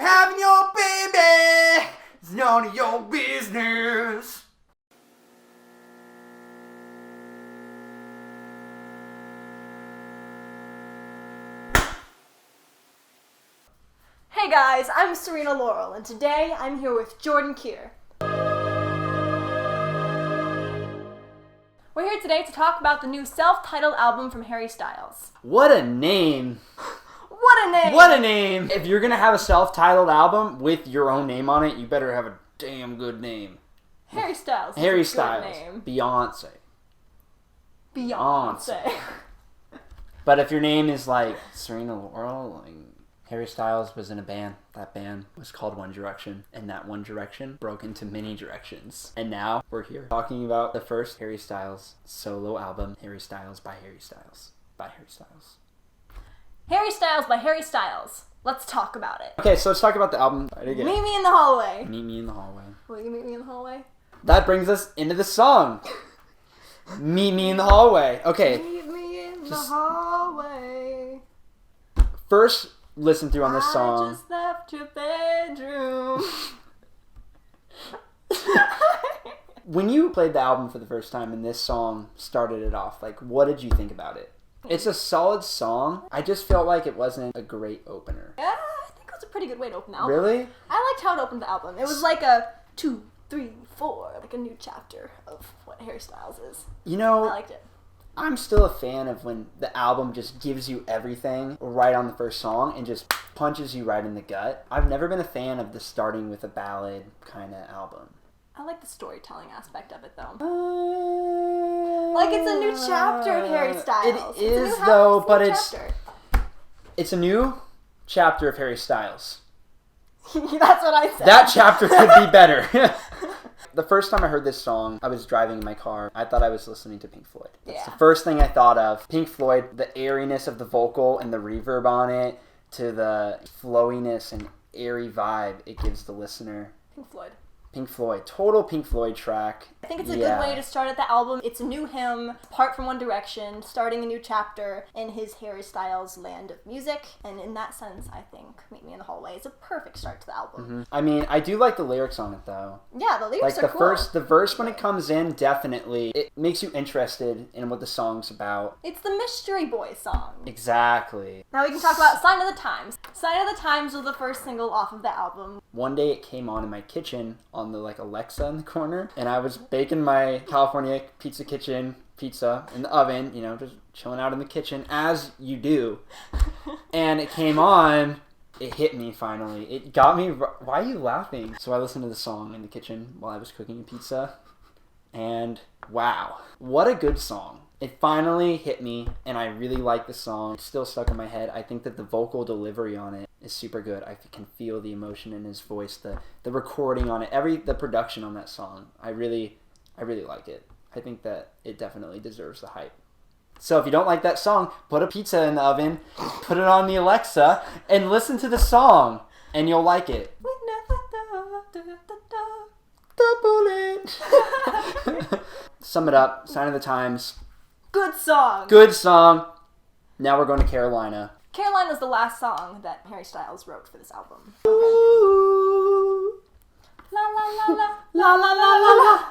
having your baby is none of your business. Hey guys, I'm Serena Laurel, and today I'm here with Keigher. We're here today to talk about the new self-titled album from Harry Styles. What a name! What a name! What a name! If you're gonna have a self-titled album with your own name on it, you better have a damn good name. Harry Styles. Harry is a Styles. Good name. Beyonce. But if your name is like Serena Laurel, like Harry Styles was in a band. That band was called One Direction, and that One Direction broke into many directions. And now we're here talking about the first Harry Styles solo album, Harry Styles by Harry Styles by Harry Styles. Harry Styles by Harry Styles. Let's talk about it. Okay, so let's talk about the album. Meet me in the hallway. Meet me in the hallway. Will you meet me in the hallway? That brings us into the song. Meet me in the hallway. Okay. Meet me in the hallway. First listen through on this song. I just left your bedroom. When you played the album for the first time and this song started it off, like, what did you think about it? It's a solid song. I just felt like it wasn't a great opener. Yeah, I think it was a pretty good way to open the album. Really? I liked how it opened the album. It was like a 2, 3, 4, like a new chapter of what Harry Styles is. You know, I liked it. I'm still a fan of when the album just gives you everything right on the first song and just punches you right in the gut. I've never been a fan of the starting with a ballad kind of album. I like the storytelling aspect of it, though. Like, it's a new chapter of Harry Styles. It is, though, but it's a new chapter of Harry Styles. That's what I said. That chapter could be better. The first time I heard this song, I was driving in my car. I thought I was listening to Pink Floyd. That's the first thing I thought of. Pink Floyd, the airiness of the vocal and the reverb on it, to the flowiness and airy vibe it gives the listener. Pink Floyd. Pink Floyd. Total Pink Floyd track. I think it's a good way to start at the album. It's a new hymn, apart from One Direction, starting a new chapter in his Harry Styles land of music. And in that sense, I think Meet Me in the Hallway is a perfect start to the album. Mm-hmm. I mean, I do like the lyrics on it, though. Yeah, the lyrics are cool. The verse when it comes in, definitely, it makes you interested in what the song's about. It's the Mystery Boy song. Exactly. Now we can talk about Sign of the Times. Sign of the Times was the first single off of the album. One day it came on in my kitchen on the Alexa in the corner, and I was baking my California Pizza Kitchen pizza in the oven, just chilling out in the kitchen as you do. And it came on, it hit me finally. It got me. Why are you laughing? So I listened to the song in the kitchen while I was cooking pizza, and wow, what a good song. It finally hit me, and I really like the song. It's still stuck in my head. I think that the vocal delivery on it is super good. I can feel the emotion in his voice, the recording on it, the production on that song. I really like it. I think that it definitely deserves the hype. So if you don't like that song, put a pizza in the oven, put it on the Alexa, and listen to the song, and you'll like it. Sum it up. Sign of the Times. Good song. Good song. Now we're going to Carolina. Carolina is the last song that Harry Styles wrote for this album. Ooh. La la la la La la la la la.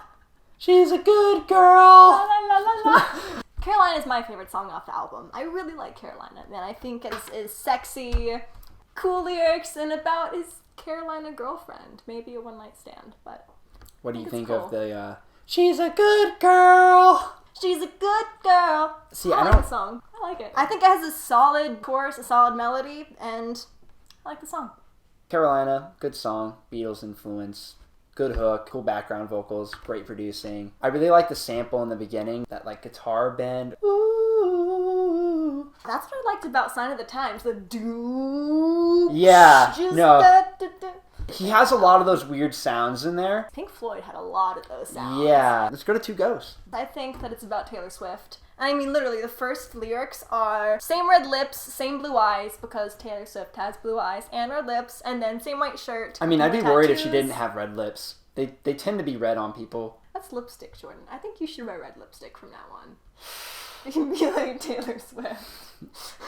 She's a good girl. La la la la la. Carolina is my favorite song off the album. I really like Carolina, man. I think it's sexy, cool lyrics, and about his Carolina girlfriend. Maybe a one-night stand, but what do you think of the She's a good girl? She's a good girl. See, I like the song. I like it. I think it has a solid chorus, a solid melody, and I like the song. Carolina, good song. Beatles influence. Good hook, cool background vocals, great producing. I really like the sample in the beginning, that guitar bend. Ooh. That's what I liked about Sign of the Times, the doo. Yeah, no. Da. He has a lot of those weird sounds in there. Pink Floyd had a lot of those sounds. Yeah. Let's go to Two Ghosts. I think that it's about Taylor Swift. I mean, literally, the first lyrics are same red lips, same blue eyes, because Taylor Swift has blue eyes and red lips, and then same white shirt. I mean, I'd be worried if she didn't have red lips. They tend to be red on people. That's lipstick, Jordan. I think you should wear red lipstick from now on. You can be like Taylor Swift.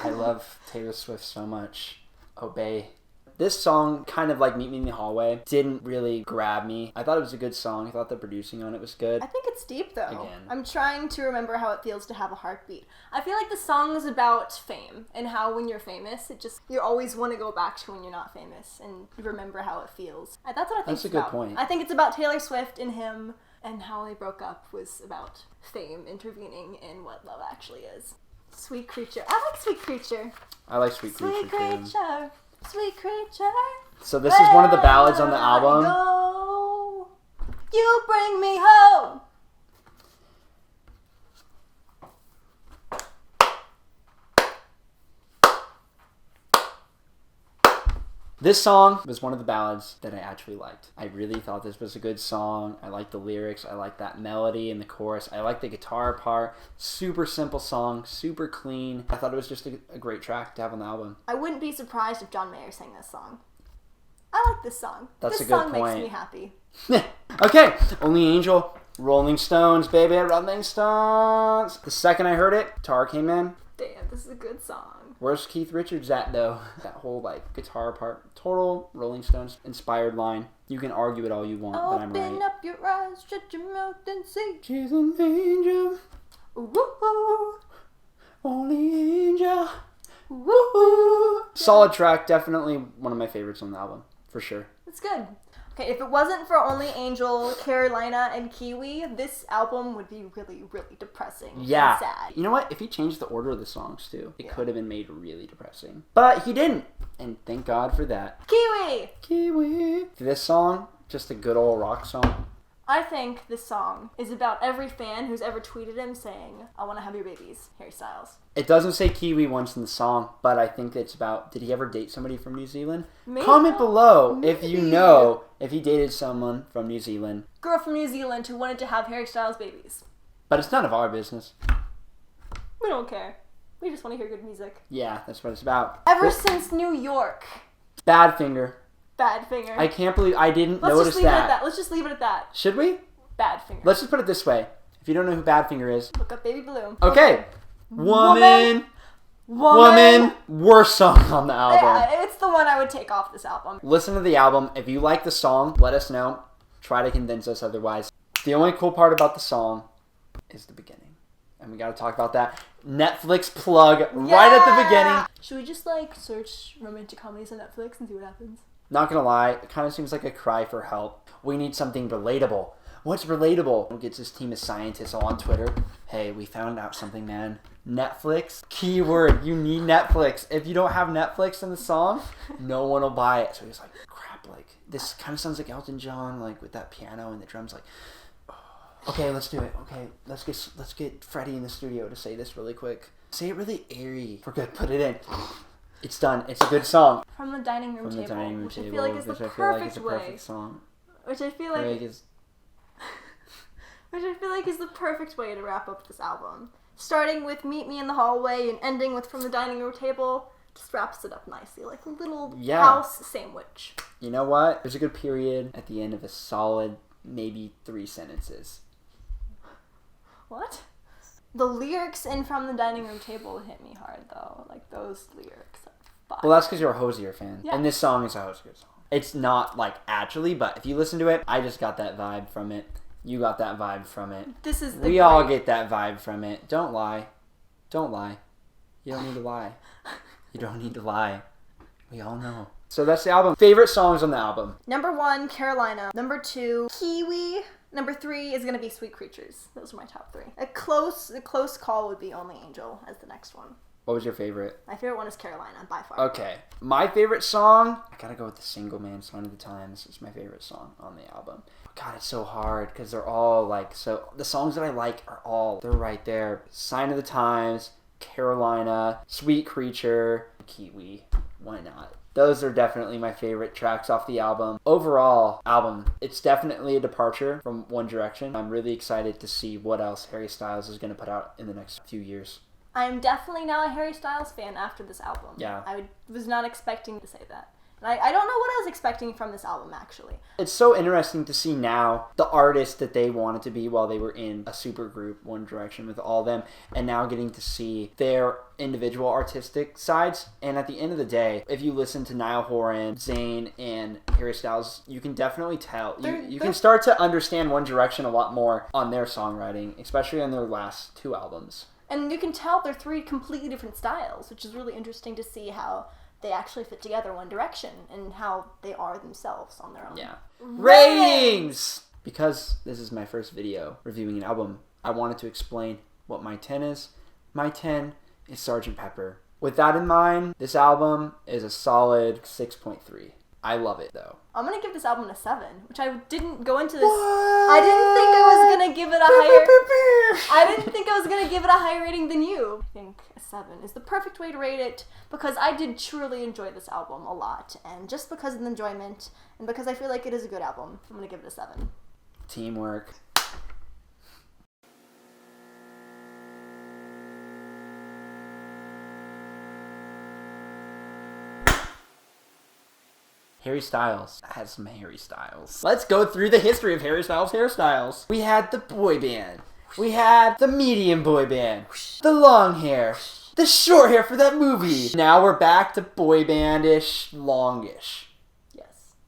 I love Taylor Swift so much. Obey. This song, kind of like Meet Me in the Hallway, didn't really grab me. I thought it was a good song. I thought the producing on it was good. I think it's deep, though. Again. I'm trying to remember how it feels to have a heartbeat. I feel like the song is about fame and how when you're famous, you always want to go back to when you're not famous and remember how it feels. That's what I think That's a good point. I think it's about Taylor Swift and him, and how they broke up was about fame intervening in what love actually is. Sweet Creature. I like Sweet Creature. I like Sweet Creature, Sweet Creature. Sweet Creature. So this is one of the ballads on the album. Go, you bring me home. This song was one of the ballads that I actually liked. I really thought this was a good song. I liked the lyrics. I liked that melody in the chorus. I liked the guitar part. Super simple song. Super clean. I thought it was just a great track to have on the album. I wouldn't be surprised if John Mayer sang this song. I like this song. That's this a good song point. makes me happy. Okay, Only Angel, Rolling Stones, baby, Rolling Stones. The second I heard it, guitar came in. Damn, this is a good song. Where's Keith Richards at, though? That whole, guitar part. Total Rolling Stones inspired line. You can argue it all you want, but I'm right. Open up your eyes, shut your mouth and see. She's an angel. Woo-hoo. Only angel. Woo-hoo. Solid track, definitely one of my favorites on the album, for sure. It's good. Okay, if it wasn't for Only Angel, Carolina, and Kiwi, this album would be really, really depressing and sad. You know what? If he changed the order of the songs, too, it could have been made really depressing. But he didn't, and thank God for that. Kiwi! Kiwi. This song, just a good old rock song. I think this song is about every fan who's ever tweeted him saying, I want to have your babies, Harry Styles. It doesn't say Kiwi once in the song, but I think it's about, did he ever date somebody from New Zealand? Maybe. Comment below Maybe. if you know if he dated someone from New Zealand. Girl from New Zealand who wanted to have Harry Styles babies. But it's none of our business. We don't care. We just want to hear good music. Yeah, that's what it's about. Ever since New York. Badfinger. Badfinger. I can't believe I didn't Let's notice just leave it at that. that. Let's just leave it at that. Should we? Badfinger. Let's just put it this way. If you don't know who Badfinger is. Look up Baby Blue. Okay. Woman. Worst song on the album. Yeah, it's the one I would take off this album. Listen to the album. If you like the song, let us know. Try to convince us otherwise. The only cool part about the song is the beginning. And we gotta talk about that. Netflix plug right at the beginning. Should we just search romantic comedies on Netflix and see what happens? Not gonna lie, it kind of seems like a cry for help. We need something relatable. What's relatable? Gets his team of scientists all on Twitter. Hey, we found out something, man. Netflix? Keyword, you need Netflix. If you don't have Netflix in the song, no one will buy it. So he's like, crap, this kind of sounds like Elton John, with that piano and the drums, okay, let's do it. Okay, let's get Freddie in the studio to say this really quick. Say it really airy. We're good, put it in. It's done. It's a good song. From the dining room table. Which I feel like is the perfect way. Song. Which I feel like is the perfect way to wrap up this album. Starting with Meet Me in the Hallway and ending with From the Dining Room Table just wraps it up nicely, like a little house sandwich. You know what? There's a good period at the end of a solid maybe 3 sentences. What? The lyrics in From the Dining Room Table hit me hard, though. Those lyrics are fire. Well, that's because you're a Hosier fan. Yeah. And this song is a Hosier song. It's not, actually, but if you listen to it, I just got that vibe from it. You got that vibe from it. We all get that vibe from it. Don't lie. Don't lie. You don't need to lie. You don't need to lie. We all know. So that's the album. Favorite songs on the album? Number 1, Carolina. Number 2, Kiwi. Number 3 is going to be Sweet Creatures. Those are my top 3. A close call would be Only Angel as the next one. What was your favorite? My favorite one is Carolina, by far. Okay. My favorite song? I gotta go with the Single Man Sign of the Times. It's my favorite song on the album. God, it's so hard because they're all the songs that I like they're right there. Sign of the Times, Carolina, Sweet Creature, Kiwi. Why not? Those are definitely my favorite tracks off the album. Overall, it's definitely a departure from One Direction. I'm really excited to see what else Harry Styles is going to put out in the next few years. I'm definitely now a Harry Styles fan after this album. Yeah. I was not expecting to say that. And I don't know what I was expecting from this album, actually. It's so interesting to see now the artists that they wanted to be while they were in a super group, One Direction, with all of them, and now getting to see their individual artistic sides. And at the end of the day, if you listen to Niall Horan, Zayn, and Harry Styles, you can definitely tell. You can start to understand One Direction a lot more on their songwriting, especially on their last 2 albums. And you can tell they're 3 completely different styles, which is really interesting to see how they actually fit together One Direction and how they are themselves on their own. Yeah. Ratings! Because this is my first video reviewing an album, I wanted to explain what my 10 is. My 10 is Sgt. Pepper. With that in mind, this album is a solid 6.3. I love it, though. I'm going to give this album a 7, which I didn't go into this... I didn't think I was going to give it a higher... I didn't think I was going to give it a higher rating than you. I think a 7 is the perfect way to rate it, because I did truly enjoy this album a lot. And just because of the enjoyment, and because I feel like it is a good album, I'm going to give it a 7. Teamwork. Harry Styles has some Harry Styles. Let's go through the history of Harry Styles' hairstyles. We had the boy band. We had the medium boy band. The long hair. The short hair for that movie. Now we're back to boy band-ish, longish.